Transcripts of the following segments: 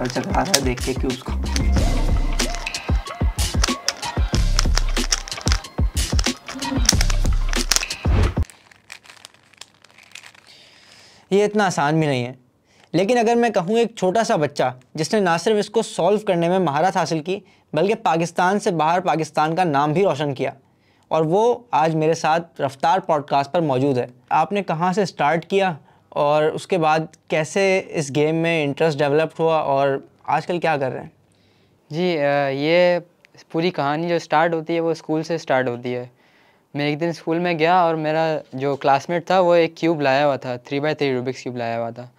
पागल चकरा रहा है देख के क्यूब्स को। ये इतना आसान भी नहीं है, लेकिन अगर मैं कहूँ एक छोटा सा बच्चा जिसने ना सिर्फ इसको सॉल्व करने में महारत हासिल की बल्कि पाकिस्तान से बाहर पाकिस्तान का नाम भी रोशन किया, और वो आज मेरे साथ रफ्तार पॉडकास्ट पर मौजूद है। आपने कहाँ से स्टार्ट किया और उसके बाद कैसे इस गेम में इंटरेस्ट डेवलप हुआ और आजकल क्या कर रहे हैं? जी ये पूरी कहानी जो स्टार्ट होती है वो स्कूल से स्टार्ट होती है। मैं एक दिन स्कूल में गया और मेरा जो क्लासमेट था वो एक क्यूब लाया हुआ था, 3x3 रूबिक्स क्यूब लाया हुआ था।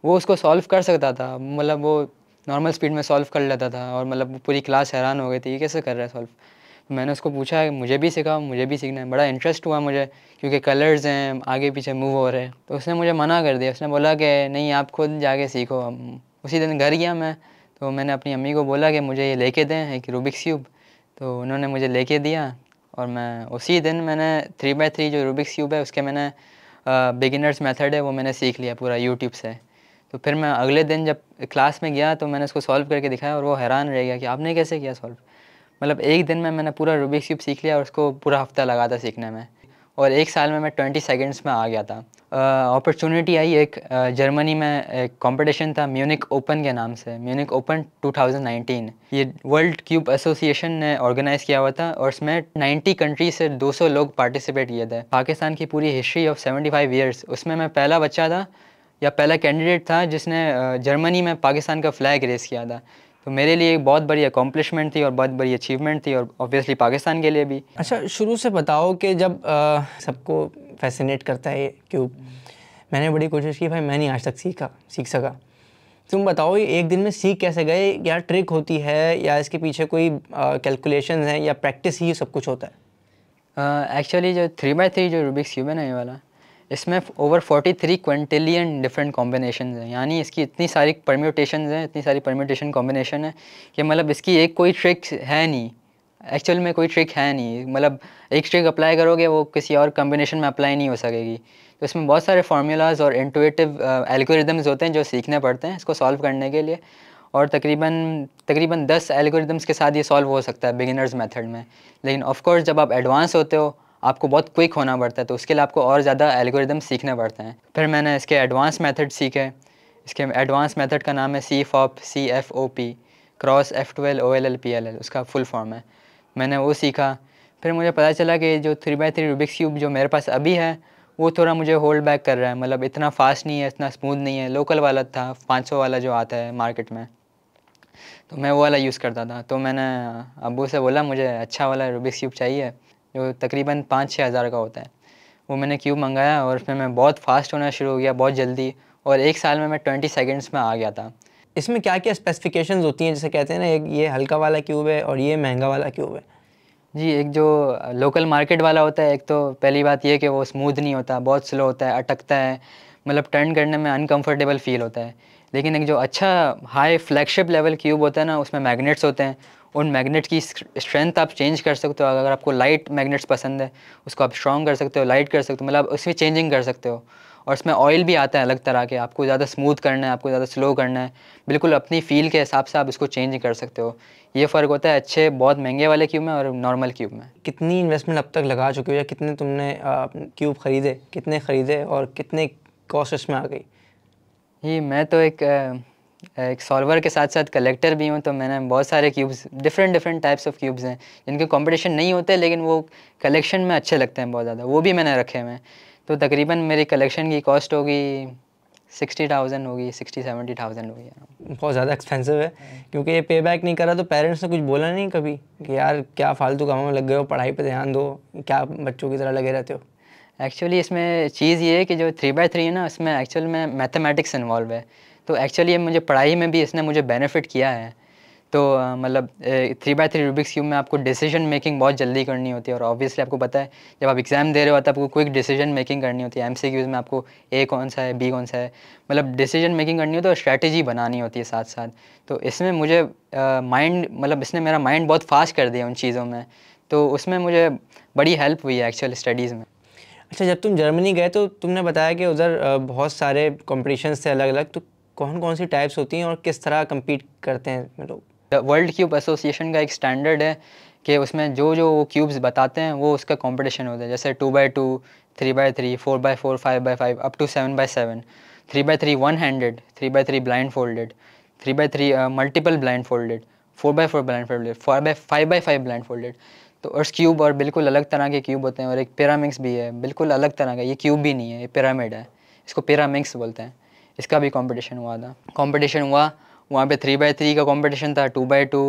वो उसको सॉल्व कर सकता था, मतलब वो नॉर्मल स्पीड में सॉल्व कर लेता था, और मतलब पूरी क्लास हैरान हो गई थी ये कैसे कर रहा है सॉल्व। मैंने उसको पूछा मुझे भी सिखा, मुझे भी सीखना है। बड़ा इंटरेस्ट हुआ मुझे, क्योंकि कलर्स हैं आगे पीछे मूव हो रहे हैं। तो उसने मुझे मना कर दिया, उसने बोला कि नहीं आप खुद जाके सीखो। उसी दिन घर गया मैं, तो मैंने अपनी अम्मी को बोला कि मुझे ये लेके दें एक रूबिक्स क्यूब। तो उन्होंने मुझे लेके दिया और मैं उसी दिन मैंने 3x3 जो रूबिक्स क्यूब है उसके मैंने बिगिनर्स मेथड है वो मैंने सीख लिया पूरा यूट्यूब से। तो फिर मैं अगले दिन जब क्लास में गया तो मैंने उसको सॉल्व करके दिखाया और वो हैरान रह गया कि आपने कैसे किया सॉल्व। मतलब एक दिन में मैंने पूरा रूबिक्स क्यूब सीख लिया और उसको पूरा हफ्ता लगा था सीखने में, और एक साल में मैं 20 सेकंड्स में आ गया था। अपॉर्चुनिटी आई एक जर्मनी में एक कंपटीशन था म्यूनिक ओपन के नाम से, म्यूनिक ओपन 2019। ये वर्ल्ड क्यूब एसोसिएशन ने ऑर्गेनाइज़ किया हुआ था और इसमें 90 कंट्री से 200 लोग पार्टिसिपेट किए थे। पाकिस्तान की पूरी हिस्ट्री ऑफ 75 ईयर्स, उसमें मैं पहला बच्चा था या पहला कैंडिडेट था जिसने जर्मनी में पाकिस्तान का फ्लैग रेस किया था। तो मेरे लिए एक बहुत बड़ी अकॉम्प्लिशमेंट थी और बहुत बड़ी अचीवमेंट थी, और ऑब्वियसली पाकिस्तान के लिए भी। अच्छा, शुरू से बताओ कि जब सबको फैसिनेट करता है ये क्यूब, मैंने बड़ी कोशिश की भाई, मैं नहीं आज तक सीख सका। तुम बताओ ये एक दिन में सीख कैसे गए? क्या ट्रिक होती है या इसके पीछे कोई कैलकुलेशन है या प्रैक्टिस ही सब कुछ होता है? एक्चुअली जो 3x3 जो रूबिक्स क्यूब है ना ये वाला, इसमें ओवर 43 क्विंटिलियन डिफरेंट कॉम्बिनेशन हैं। यानी इसकी इतनी सारी परम्यूटेशन हैं, इतनी सारी परम्यूटेशन कॉम्बिनेशन है कि मतलब इसकी एक कोई ट्रिक है नहीं। एक्चुअल में कोई ट्रिक है नहीं, मतलब एक ट्रिक अप्लाई करोगे वो किसी और कॉम्बिनेशन में अप्लाई नहीं हो सकेगी। तो इसमें बहुत सारे फार्मूलाज और इंटुइटिव एल्गोरिदम्स होते हैं जो सीखने पड़ते हैं इसको सॉल्व करने के लिए, और तकरीबन 10 एल्गोरिदम्स के साथ ये सॉल्व हो सकता है बिगिनर्स मेथड में। लेकिन ऑफ कोर्स जब आप एडवांस होते हो आपको बहुत क्विक होना पड़ता है, तो उसके लिए आपको और ज़्यादा एल्गोरिदम सीखने पड़ते हैं। फिर मैंने इसके एडवांस मेथड सीखे। इसके एडवांस मेथड का नाम है CFOP cross F12 OLL PLL, उसका फुल फॉर्म है। मैंने वो सीखा। फिर मुझे पता चला कि जो 3x3 रूबिक्स क्यूब जो मेरे पास अभी है वो थोड़ा मुझे होल्ड बैक कर रहा है, मतलब इतना फास्ट नहीं है, इतना स्मूथ नहीं है। लोकल वाला था 500 वाला जो आता है मार्केट में, तो मैं वो वाला यूज़ करता था। तो मैंने अब्बू से बोला मुझे अच्छा वाला रूबिक्स क्यूब चाहिए जो तकरीबन 5-6 हज़ार का होता है। वो मैंने क्यूब मंगाया और उसमें मैं बहुत फास्ट होना शुरू हो गया, बहुत जल्दी, और एक साल में मैं 20 सेकंड्स में आ गया था। इसमें क्या क्या स्पेसिफिकेशंस होती हैं? जैसे कहते हैं ना एक ये हल्का वाला क्यूब है और ये महंगा वाला क्यूब है। जी, एक जो लोकल मार्केट वाला होता है, एक तो पहली बात ये कि वो स्मूथ नहीं होता, बहुत स्लो होता है, अटकता है, मतलब टर्न करने में अनकंफर्टेबल फ़ील होता है। लेकिन एक जो अच्छा हाई फ्लैगशिप लेवल क्यूब होता है ना, उसमें मैग्नेट्स होते हैं। उन मैग्नेट की स्ट्रेंथ आप चेंज कर सकते हो। अगर आपको लाइट मैग्नेट्स पसंद है उसको आप स्ट्रॉन्ग कर सकते हो, लाइट कर सकते हो, मतलब उसमें चेंजिंग कर सकते हो। और इसमें ऑयल भी आता है अलग तरह के, आपको ज़्यादा स्मूथ करना है, आपको ज़्यादा स्लो करना है, बिल्कुल अपनी फ़ील के हिसाब से आप इसको चेंज कर सकते हो। ये फ़र्क होता है अच्छे बहुत महंगे वाले क्यूब में और नॉर्मल क्यूब में। कितनी इन्वेस्टमेंट अब तक लगा चुके हो या कितने तुमने क्यूब ख़रीदे, कितने ख़रीदे और कितने कॉस्ट इसमें आ गई? जी, मैं तो एक सॉल्वर के साथ साथ कलेक्टर भी हूँ, तो मैंने बहुत सारे cubes, different types of cubes हैं जिनके कंपटीशन नहीं होते लेकिन वो कलेक्शन में अच्छे लगते हैं बहुत ज़्यादा, वो भी मैंने रखे हुए हैं। तो तकरीबन मेरी कलेक्शन की कॉस्ट होगी 60,000 होगी, 60-70,000 होगी। बहुत ज़्यादा एक्सपेंसिव है, क्योंकि ये पे बैक नहीं करा। तो पेरेंट्स ने कुछ बोला नहीं कभी कि यार क्या फालतू कामों में लग गए हो, पढ़ाई पे ध्यान दो, क्या बच्चों की तरह लगे रहते हो? एक्चुअली इसमें चीज़ ये है कि जो 3x3 है ना, इसमें एक्चुअल में मैथमेटिक्स इन्वॉल्व है। तो एक्चुअली मुझे पढ़ाई में भी इसने मुझे बेनिफिट किया है। तो मतलब 3x3 रूबिक्स क्यूब में आपको डिसीजन मेकिंग बहुत जल्दी करनी होती है, और ऑब्वियसली आपको पता है जब आप एग्ज़ाम दे रहे हो तो आपको क्विक डिसीजन मेकिंग करनी होती है। MCQs में आपको ए कौन सा है, बी कौन सा है, मतलब डिसीजन मेकिंग करनी होती है और स्ट्रैटेजी बनानी होती है साथ साथ। तो इसमें मुझे मतलब इसने मेरा माइंड बहुत फास्ट कर दिया उन चीज़ों में, तो उसमें मुझे बड़ी हेल्प हुई है एक्चुअल स्टडीज़ में। अच्छा, जब तुम जर्मनी गए तो तुमने बताया कि उधर बहुत सारे कॉम्पिटिशन्स थे अलग अलग, तो कौन कौन सी टाइप्स होती हैं और किस तरह कम्पीट करते हैं लोग? वर्ल्ड क्यूब एसोसिएशन का एक स्टैंडर्ड है कि उसमें जो जो वो क्यूब्स बताते हैं वो उसका कंपटीशन होता है, जैसे 2x2, 3x3, 4x4, 5x5 up to 7x7, 3x3 one handed, 3x3 blindfolded, 3x3 multiple blindfolded, 4x4 blindfolded, 5x5 blindfolded. तो अर्स क्यूब और बिल्कुल अलग तरह के क्यूब होते हैं, और एक पिरामिड्स भी है बिल्कुल अलग तरह का, ये क्यूब भी नहीं है, ये पिरामिड है, इसको पिरामिड्स बोलते हैं। इसका भी कंपटीशन हुआ था। कंपटीशन हुआ वहाँ पे 3x3 का कंपटीशन था, 2x2,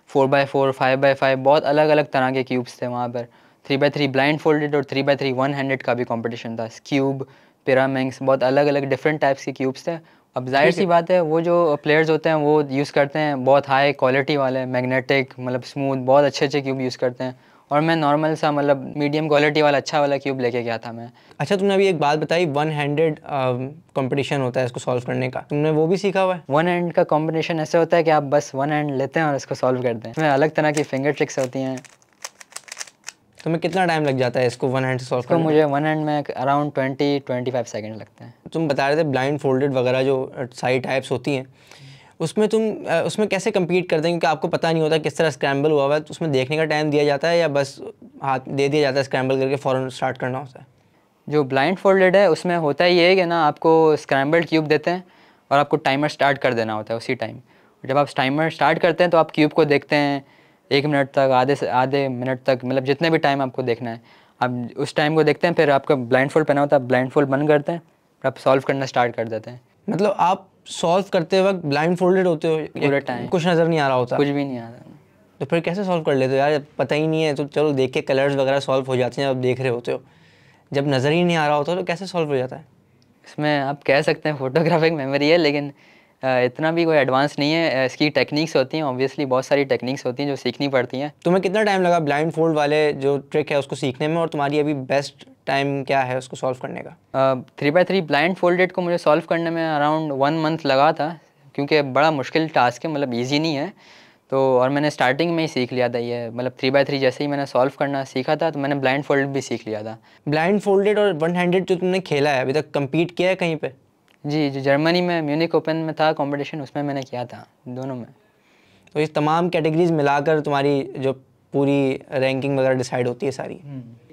4x4, 5x5, बहुत अलग अलग तरह के क्यूब्स थे वहाँ पर। 3x3 ब्लाइंड फोल्डेड और 3x3 वन हैंडेड का भी कंपटीशन था। क्यूब, पिरामिड्स, बहुत अलग अलग डिफरेंट टाइप्स के क्यूब्स थे। अब जाहिर सी बात है वो जो प्लेयर्स होते हैं वो यूज़ करते हैं बहुत हाई क्वालिटी वाले, मैग्नेटिक, मतलब स्मूथ, बहुत अच्छे अच्छे क्यूब यूज़ करते हैं, और मैं नॉर्मल सा मतलब मीडियम क्वालिटी वाला अच्छा वाला क्यूब लेके गया था मैं। अच्छा, तुमने अभी एक बात बताई वन हैंडेड कंपटीशन होता है इसको सॉल्व करने का, तुमने वो भी सीखा हुआ है? वन हैंड का कॉम्बिनेशन ऐसे होता है कि आप बस वन हैंड लेते हैं और इसको सॉल्व करते हैं। इसमें अलग तरह की फिंगर ट्रिक्स होती हैं। तुम्हें कितना टाइम लग जाता है इसको वन हैंड से सॉल्व करने में? मुझे वन हैंड में अराउंड 20-25 सेकेंड लगते हैं। तुम बता रहे थे ब्लाइंड फोल्डेड वगैरह जो सारी टाइप्स होती हैं, उसमें तुम उसमें कैसे कम्पीट करते हैं, क्योंकि आपको पता नहीं होता किस तरह स्क्रैम्बल हुआ है, तो उसमें देखने का टाइम दिया जाता है या बस हाथ दे दिया जाता है स्क्रैम्बल करके फ़ौरन स्टार्ट करना होता है? जो ब्लाइंड फोल्डेड है उसमें होता ही है कि ना आपको स्क्रैम्बल्ड क्यूब देते हैं और आपको टाइमर स्टार्ट कर देना होता है उसी टाइम। जब आप टाइमर स्टार्ट करते हैं तो आप क्यूब को देखते हैं 1 मिनट तक, आधे मिनट तक, मतलब जितने भी टाइम आपको देखना है आप उस टाइम को देखते हैं। फिर आपका ब्लाइंड फोल्ड पहना होता है, ब्लाइंड फोल्ड बंद करते हैं, आप सॉल्व करना स्टार्ट कर देते हैं। मतलब आप सॉल्व करते वक्त ब्लाइंड फोल्डेड होते हो पूरे टाइम? कुछ नज़र नहीं आ रहा होता? कुछ भी नहीं आ रहा। तो फिर कैसे सॉल्व कर लेते हो यार? पता ही नहीं है तो चलो देख के कलर्स वगैरह सॉल्व हो जाते हैं, जब देख रहे होते हो। जब नज़र ही नहीं आ रहा होता तो कैसे सॉल्व हो जाता है? इसमें आप कह सकते हैं फोटोग्राफिक मेमोरी है, लेकिन इतना भी कोई एडवांस नहीं है। इसकी टेक्निक्स होती हैं, ऑब्वियसली बहुत सारी टेक्निक्स होती हैं जो सीखनी पड़ती हैं। तुम्हें कितना टाइम लगा ब्लाइंड फोल्ड वाले जो ट्रिक है उसको सीखने में, और तुम्हारी अभी बेस्ट टाइम क्या है उसको सॉल्व करने का? 3x3 ब्लाइंड फोल्डेड को मुझे सॉल्व करने में अराउंड 1 मंथ लगा था, क्योंकि बड़ा मुश्किल टास्क है, मतलब ईजी नहीं है। तो और मैंने स्टार्टिंग में ही सीख लिया था ये, मतलब 3x3 जैसे ही मैंने सॉल्व करना सीखा था तो मैंने ब्लाइंड फोल्डेड भी सीख लिया था। ब्लाइंड फोल्डेड और वन हैंडेड जो तुमने खेला है अभी तक, कम्पीट किया है कहीं पे? जी, जो जर्मनी में म्यूनिक ओपन में था कंपटीशन, उसमें मैंने किया था, दोनों में। तो इस तमाम कैटेगरीज मिलाकर तुम्हारी जो पूरी रैंकिंग वगैरह डिसाइड होती है सारी?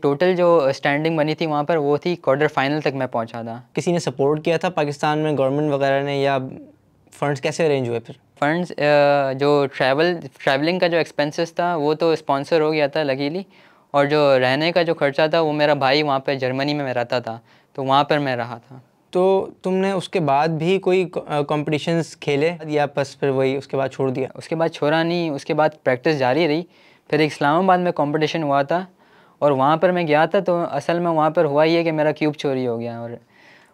टोटल जो स्टैंडिंग बनी थी वहाँ पर वो थी क्वार्टर फाइनल तक मैं पहुँचा था। किसी ने सपोर्ट किया था पाकिस्तान में, गवर्नमेंट वगैरह ने, या फंड्स कैसे अरेंज हुए फिर? फंड्स जो ट्रैवलिंग का जो एक्सपेंसेस था वो तो स्पॉन्सर हो गया था लकीली, और जो रहने का जो खर्चा था वो मेरा भाई वहाँ पे जर्मनी में रहता था तो वहाँ पर मैं रहा था। तो तुमने उसके बाद भी कोई कॉम्पिटिशन्स खेले या बस फिर वही उसके बाद छोड़ दिया? उसके बाद छोड़ा नहीं, उसके बाद प्रैक्टिस जारी रही। फिर एक इस्लामाबाद में कंपटीशन हुआ था और वहाँ पर मैं गया था, तो असल में वहाँ पर हुआ ये कि मेरा क्यूब चोरी हो गया, और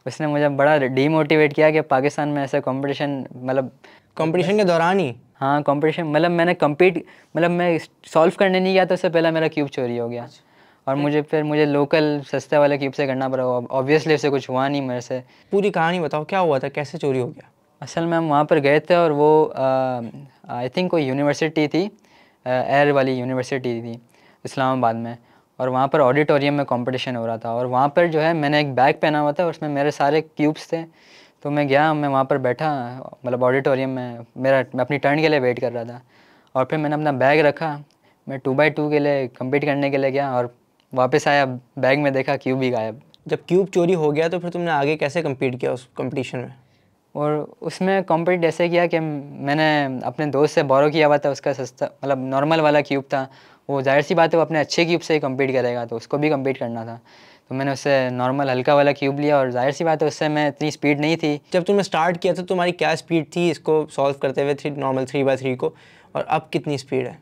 उसने मुझे बड़ा डीमोटिवेट किया कि पाकिस्तान में ऐसा कंपटीशन, मतलब कंपटीशन के दौरान ही? हाँ, कंपटीशन मतलब मैं सॉल्व करने नहीं गया तो उससे पहले मेरा क्यूब चोरी हो गया, और मुझे लोकल सस्ते वाले क्यूब से करना पड़ा। ऑब्वियसली उससे कुछ हुआ नहीं मेरे से। पूरी कहानी बताओ, क्या हुआ था, कैसे चोरी हो गया? असल में हम वहाँ पर गए थे और वो आई थिंक कोई यूनिवर्सिटी थी, एयर वाली यूनिवर्सिटी थी इस्लामाबाद में, और वहाँ पर ऑडिटोरियम में कंपटीशन हो रहा था। और वहाँ पर जो है मैंने एक बैग पहना हुआ था, उसमें मेरे सारे क्यूब्स थे। तो मैं वहाँ पर बैठा, मतलब ऑडिटोरियम में मैं अपनी टर्न के लिए वेट कर रहा था, और फिर मैंने अपना बैग रखा, मैं 2x2 के लिए कम्पीट करने के लिए गया, और वापस आया, बैग में देखा क्यूब ही गायब। जब क्यूब चोरी हो गया तो फिर तुमने आगे कैसे कम्पीट किया उस कंपटीशन में? और उसमें कम्पीट ऐसे किया कि मैंने अपने दोस्त से बोरो किया हुआ था, उसका सस्ता मतलब नॉर्मल वाला क्यूब था। वो जाहिर सी बात है वो अपने अच्छे क्यूब से ही कम्पीट करेगा, तो उसको भी कम्पीट करना था। तो मैंने उससे नॉर्मल हल्का वाला क्यूब लिया, और जाहिर सी बात है उससे मैं इतनी स्पीड नहीं थी। जब तुमने स्टार्ट किया था तुम्हारी क्या स्पीड थी इसको सॉल्व करते हुए, नॉर्मल 3x3 को, और अब कितनी स्पीड है,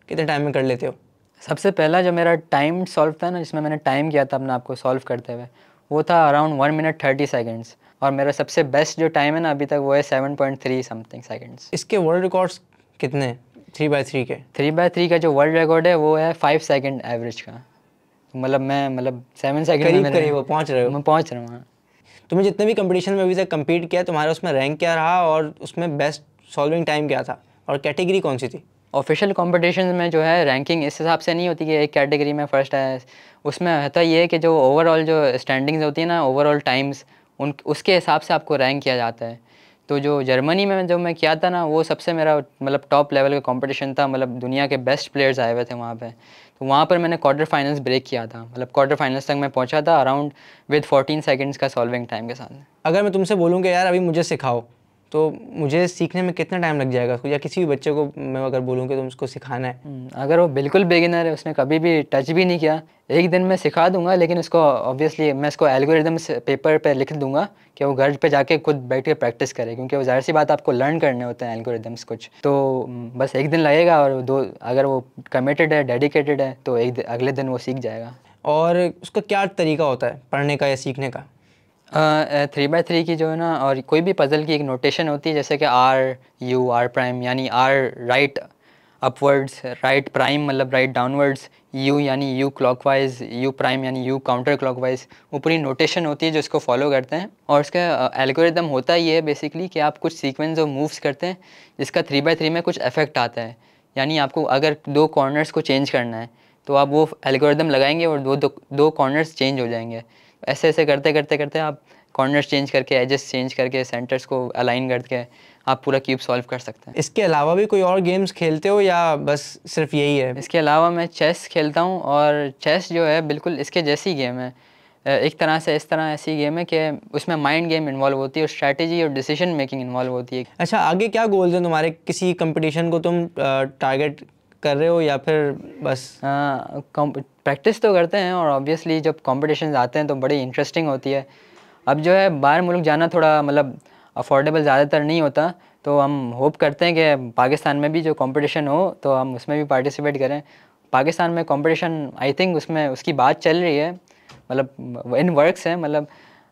कितने टाइम में कर लेते हो? सबसे पहला जो मेरा टाइम सॉल्व था ना, जिसमें मैंने टाइम किया था अपने आप को सॉल्व करते हुए, वो था अराउंड 1 मिनट 30 सेकेंड्स, और मेरा सबसे बेस्ट जो टाइम है ना अभी तक वो है 7.3 समथिंग सेकेंड्स। इसके वर्ल्ड रिकॉर्ड्स कितने हैं 3x3 के? 3x3 का जो वर्ल्ड रिकॉर्ड है वो है 5 सेकेंड एवरेज का, मतलब मैं 7 सेकेंड में करीब पहुँच रहे हो? मैं पहुँच रहा हूँ। तुम्हें जितने भी कंपटीशन में अभी तक कम्पीट किया, तुम्हारा उसमें रैंक क्या रहा और उसमें बेस्ट सॉल्विंग टाइम क्या था, और कैटेगरी कौन सी थी? ऑफिशियल कॉम्पिटिशन में जो है रैंकिंग इस हिसाब से नहीं होती कि एक कैटेगरी में फ़र्स्ट है। उसमें होता ये है कि जो ओवरऑल जो स्टैंडिंग्स होती है ना, ओवरऑल टाइम्स, उसके हिसाब से आपको रैंक किया जाता है। तो जो जर्मनी में जो मैं किया था ना, वो सबसे मेरा मतलब टॉप लेवल का कंपटीशन था, मतलब दुनिया के बेस्ट प्लेयर्स आए हुए थे वहाँ पे। तो वहाँ पर मैंने क्वार्टर फाइनल्स ब्रेक किया था, मतलब क्वार्टर फाइनल्स तक मैं पहुँचा था अराउंड विद 14 सेकंड्स का सॉल्विंग टाइम के साथ। अगर मैं तुमसे बोलूँ कि यार अभी मुझे सिखाओ, तो मुझे सीखने में कितना टाइम लग जाएगा उसको, या किसी भी बच्चे को मैं अगर बोलूँ कि तुम उसको सिखाना है? अगर वो बिल्कुल बिगिनर है, उसने कभी भी टच भी नहीं किया, एक दिन में सिखा दूंगा, लेकिन उसको ऑब्वियसली मैं इसको एल्गोरिदम्स पेपर पे लिख दूंगा कि वो घर पे जाके खुद बैठ के प्रैक्टिस करे, क्योंकि वो ज़ाहिर सी बात आपको लर्न करने होते हैं एल्गोरिदम्स कुछ। तो बस एक दिन लगेगा, और दो अगर वो कमिटेड है, डेडिकेटेड है, तो अगले दिन वो सीख जाएगा। और उसका क्या तरीका होता है पढ़ने का या सीखने का? 3x3 की जो है ना, और कोई भी पज़ल की एक नोटेशन होती है, जैसे कि आर प्राइम यानी R right upwards, right prime मतलब राइट डाउनवर्ड्स, यू यानी यू क्लॉकवाइज, यू प्राइम यानी यू काउंटर क्लॉकवाइज। वो पूरी नोटेशन होती है जो इसको फॉलो करते हैं। और इसका एल्गोरिदम होता ये है बेसिकली कि आप कुछ सीक्वेंस ऑफ मूव्स करते हैं जिसका 3x3 में कुछ इफेक्ट आता है। यानी आपको अगर दो कॉर्नर्स को चेंज करना है तो आप वो एल्गोरिदम लगाएंगे और दो कॉर्नर्स चेंज हो जाएंगे। ऐसे ऐसे करते करते करते आप कॉर्नर्स चेंज करके, एजेस चेंज करके, सेंटर्स को अलाइन करके आप पूरा क्यूब सॉल्व कर सकते हैं। इसके अलावा भी कोई और गेम्स खेलते हो या बस सिर्फ यही है? इसके अलावा मैं चेस खेलता हूँ, और चेस जो है बिल्कुल इसके जैसी गेम है। एक तरह से इस तरह ऐसी गेम है कि उसमें माइंड गेम इन्वॉल्व होती है और स्ट्रैटेजी और डिसीजन मेकिंग इन्वॉल्व होती है। अच्छा, आगे क्या गोल्स हैं तुम्हारे? किसी कंपटीशन को तुम टारगेट कर रहे हो या फिर बस? प्रैक्टिस तो करते हैं, और ऑब्वियसली जब कॉम्पिटिशन आते हैं तो बड़ी इंटरेस्टिंग होती है। अब जो है बाहर मुल्क जाना थोड़ा मतलब अफोर्डेबल ज़्यादातर नहीं होता, तो हम होप करते हैं कि पाकिस्तान में भी जो कंपटीशन हो तो हम उसमें भी पार्टिसिपेट करें। पाकिस्तान में कंपटीशन आई थिंक उसमें उसकी बात चल रही है, मतलब इन वर्क्स है, मतलब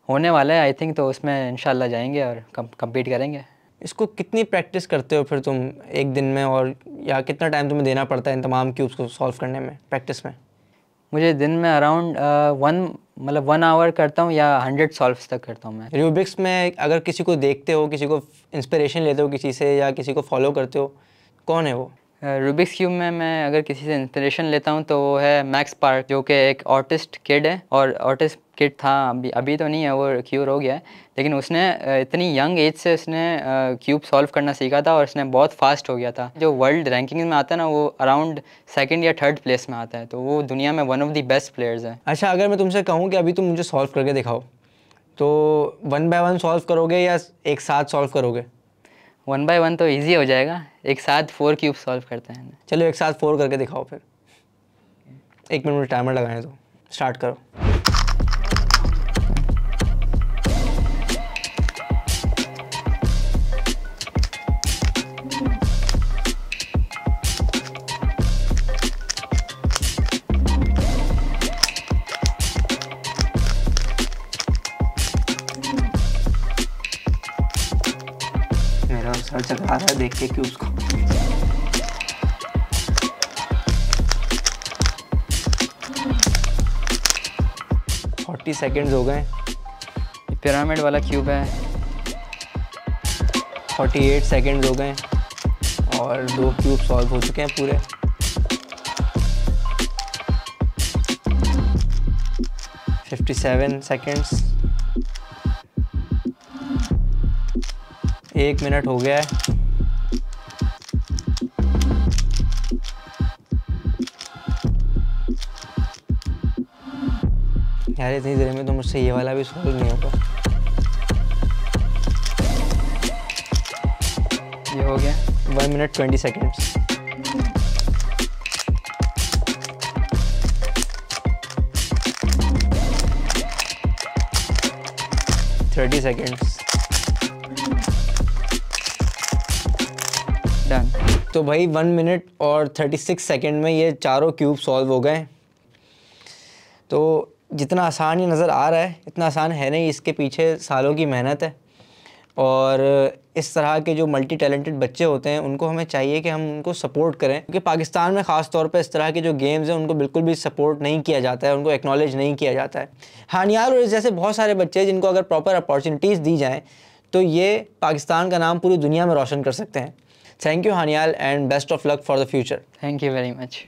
होने वाला है आई थिंक, तो उसमें इंशाल्लाह जाएंगे और कम्पीट करेंगे। इसको कितनी प्रैक्टिस करते हो फिर तुम एक दिन में, और या कितना टाइम तुम्हें देना पड़ता है इन तमाम क्यूब्स को सॉल्व करने में प्रैक्टिस में? मुझे दिन में अराउंड 1 आवर करता हूँ, या 100 सॉल्व्स तक करता हूँ मैं। रूबिक्स में अगर किसी को देखते हो, किसी को इंस्पिरेशन लेते हो किसी से, या किसी को फॉलो करते हो, कौन है वो? रूबिक्स क्यूब में मैं अगर किसी से इंस्पिरेशन लेता हूँ तो वो है मैक्स पार्क, जो कि एक ऑटिस्ट किड है, और ऑटिस्ट किड था, अभी तो नहीं है, वो क्यूर हो गया है, लेकिन उसने इतनी यंग एज से उसने क्यूब सॉल्व करना सीखा था, और उसने बहुत फास्ट हो गया था। जो वर्ल्ड रैंकिंग में आता है ना, वो अराउंड 2nd या 3rd प्लेस में आता है, तो वो दुनिया में one of the best players है। अच्छा, अगर मैं तुमसे कहूँ कि अभी तुम मुझे सॉल्व करके दिखाओ, तो 1 बाय 1 सॉल्व करोगे या एक साथ सॉल्व करोगे? 1 बाय 1 तो ईजी हो जाएगा, एक साथ 4 क्यूब सॉल्व करते हैं। चलो एक साथ 4 करके दिखाओ फिर। 1 मिनट में टाइमर लगाएं तो स्टार्ट करो। मेरा सर चकरा रहा है देख के क्यूब्स को। सेकंड्स हो गए। पिरामिड वाला क्यूब है। 48 सेकंड्स हो गए और 2 क्यूब सॉल्व हो चुके हैं पूरे। सेकंड्स, 1 मिनट हो गया है। यार इतनी देर में तो मुझसे ये वाला भी सॉल्व नहीं होगा। ये हो गया 1 मिनट 20 सेकंड्स। Seconds done. तो भाई 1 मिनट और 36 सेकंड में ये चारों क्यूब सॉल्व हो गए। तो जितना आसान ये नज़र आ रहा है इतना आसान है नहीं, इसके पीछे सालों की मेहनत है। और इस तरह के जो मल्टी टैलेंटेड बच्चे होते हैं उनको हमें चाहिए कि हम उनको सपोर्ट करें, क्योंकि पाकिस्तान में ख़ास तौर पे इस तरह के जो गेम्स हैं उनको बिल्कुल भी सपोर्ट नहीं किया जाता है, उनको एक्नॉलेज नहीं किया जाता है। हानियाल और जैसे बहुत सारे बच्चे जिनको अगर प्रॉपर अपॉर्चुनिटीज़ दी जाएँ तो ये पाकिस्तान का नाम पूरी दुनिया में रोशन कर सकते हैं। Thank you Haniyal and best of luck for the future. Thank you very much.